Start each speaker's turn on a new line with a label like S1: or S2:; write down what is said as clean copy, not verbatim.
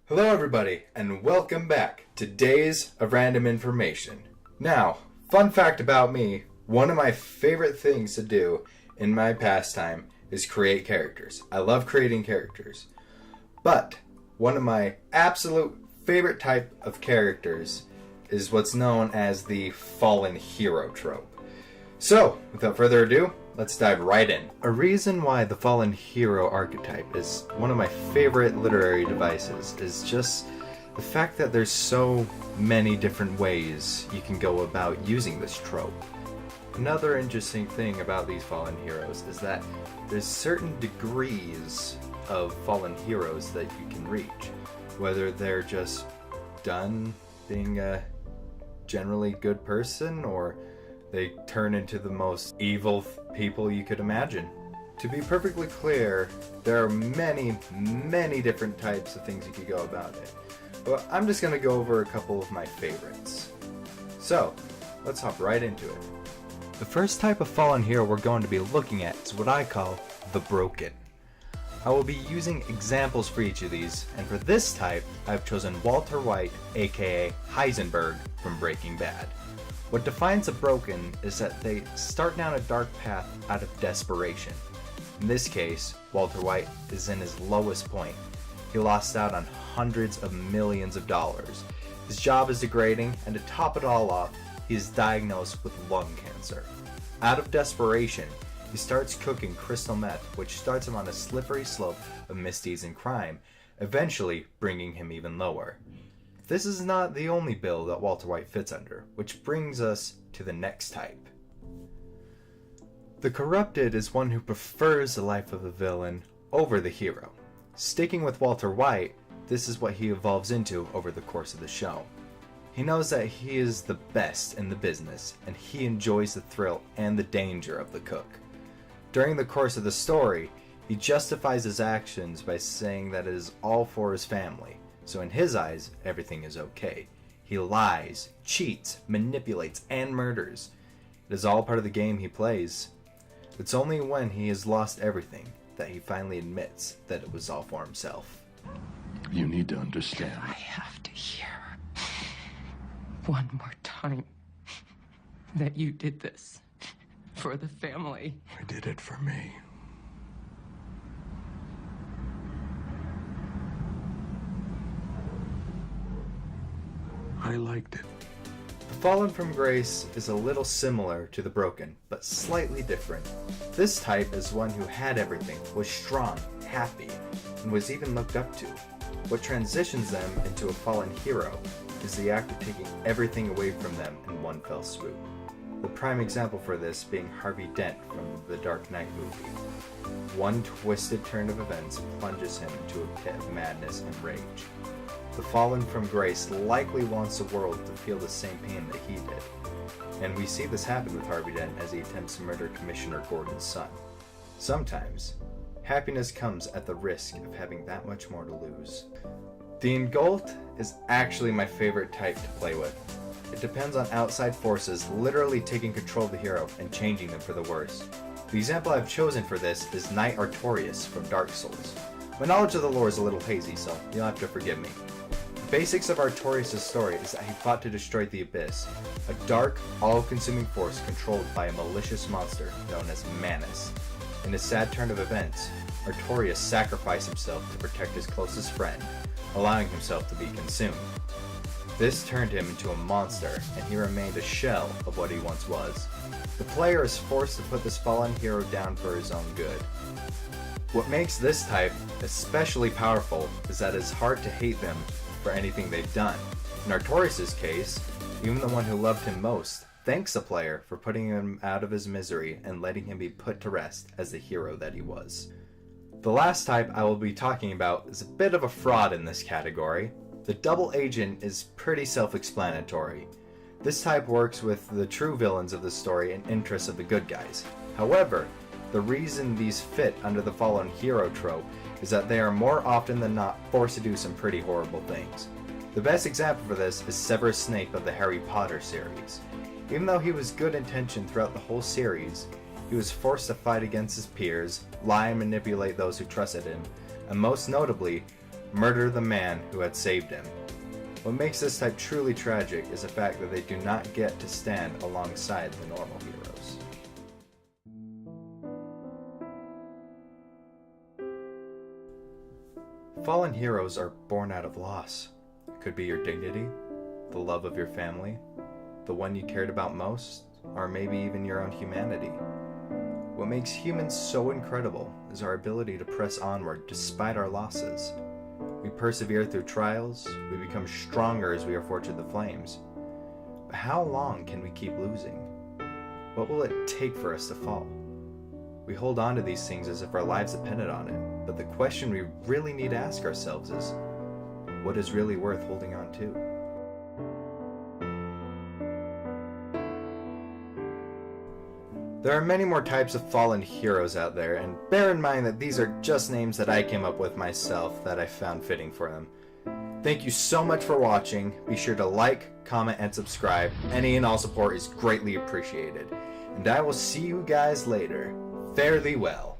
S1: Hello everybody, and welcome back to Days of Random Information. Now, fun fact about me, one of my favorite things to do in my pastime is create characters. I love creating characters. But, one of my absolute favorite type of characters is what's known as the fallen hero trope. So, without further ado, let's dive right in. A reason why the fallen hero archetype is one of my favorite literary devices is just the fact that there's so many different ways you can go about using this trope. Another interesting thing about these fallen heroes is that there's certain degrees of fallen heroes that you can reach. Whether they're just done being a generally good person, or they turn into the most evil people you could imagine. To be perfectly clear, there are many different types of things you could go about it. But I'm just going to go over a couple of my favorites. So, let's hop right into it. The first type of fallen hero we're going to be looking at is what I call the broken. I will be using examples for each of these, and for this type, I've chosen Walter White, aka Heisenberg from Breaking Bad. What defines a broken is that they start down a dark path out of desperation. In this case, Walter White is in his lowest point. He lost out on hundreds of millions of dollars. His job is degrading, and to top it all off, he is diagnosed with lung cancer. Out of desperation, he starts cooking crystal meth, which starts him on a slippery slope of misdeeds and crime, eventually bringing him even lower. This is not the only bill that Walter White fits under, which brings us to the next type. The corrupted is one who prefers the life of the villain over the hero. Sticking with Walter White, this is what he evolves into over the course of the show. He knows that he is the best in the business, and he enjoys the thrill and the danger of the cook. During the course of the story, he justifies his actions by saying that it is all for his family. So in his eyes, everything is okay. He lies, cheats, manipulates, and murders. It is all part of the game he plays. It's only when he has lost everything that he finally admits that it was all for himself.
S2: You need to understand.
S3: I have to hear one more time that you did this for the family.
S2: I did it for me. I liked it.
S1: The Fallen from Grace is a little similar to the Broken, but slightly different. This type is one who had everything, was strong, happy, and was even looked up to. What transitions them into a fallen hero is the act of taking everything away from them in one fell swoop. The prime example for this being Harvey Dent from the Dark Knight movie. One twisted turn of events plunges him into a pit of madness and rage. The Fallen from Grace likely wants the world to feel the same pain that he did. And we see this happen with Harvey Dent as he attempts to murder Commissioner Gordon's son. Sometimes, happiness comes at the risk of having that much more to lose. The Engulfed is actually my favorite type to play with. It depends on outside forces literally taking control of the hero and changing them for the worse. The example I've chosen for this is Knight Artorias from Dark Souls. My knowledge of the lore is a little hazy, so you'll have to forgive me. The basics of Artorias' story is that he fought to destroy the Abyss, a dark, all-consuming force controlled by a malicious monster known as Manus. In a sad turn of events, Artorias sacrificed himself to protect his closest friend, allowing himself to be consumed. This turned him into a monster, and he remained a shell of what he once was. The player is forced to put this fallen hero down for his own good. What makes this type especially powerful is that it's hard to hate them for anything they've done. In Artorias' case, even the one who loved him most thanks the player for putting him out of his misery and letting him be put to rest as the hero that he was. The last type I will be talking about is a bit of a fraud in this category. The double agent is pretty self-explanatory. This type works with the true villains of the story and interests of the good guys. However, the reason these fit under the fallen hero trope is that they are more often than not forced to do some pretty horrible things. The best example for this is Severus Snape of the Harry Potter series. Even though he was good intentioned throughout the whole series, he was forced to fight against his peers, lie and manipulate those who trusted him, and most notably, murder the man who had saved him. What makes this type truly tragic is the fact that they do not get to stand alongside the normal heroes. Fallen heroes are born out of loss. It could be your dignity, the love of your family, the one you cared about most, or maybe even your own humanity. What makes humans so incredible is our ability to press onward despite our losses. We persevere through trials, we become stronger as we are forged through the flames. But how long can we keep losing? What will it take for us to fall? We hold on to these things as if our lives depended on it, but the question we really need to ask ourselves is, what is really worth holding on to? There are many more types of fallen heroes out there, and bear in mind that these are just names that I came up with myself that I found fitting for them. Thank you so much for watching. Be sure to like, comment, and subscribe. Any and all support is greatly appreciated. And I will see you guys later. Fare thee well.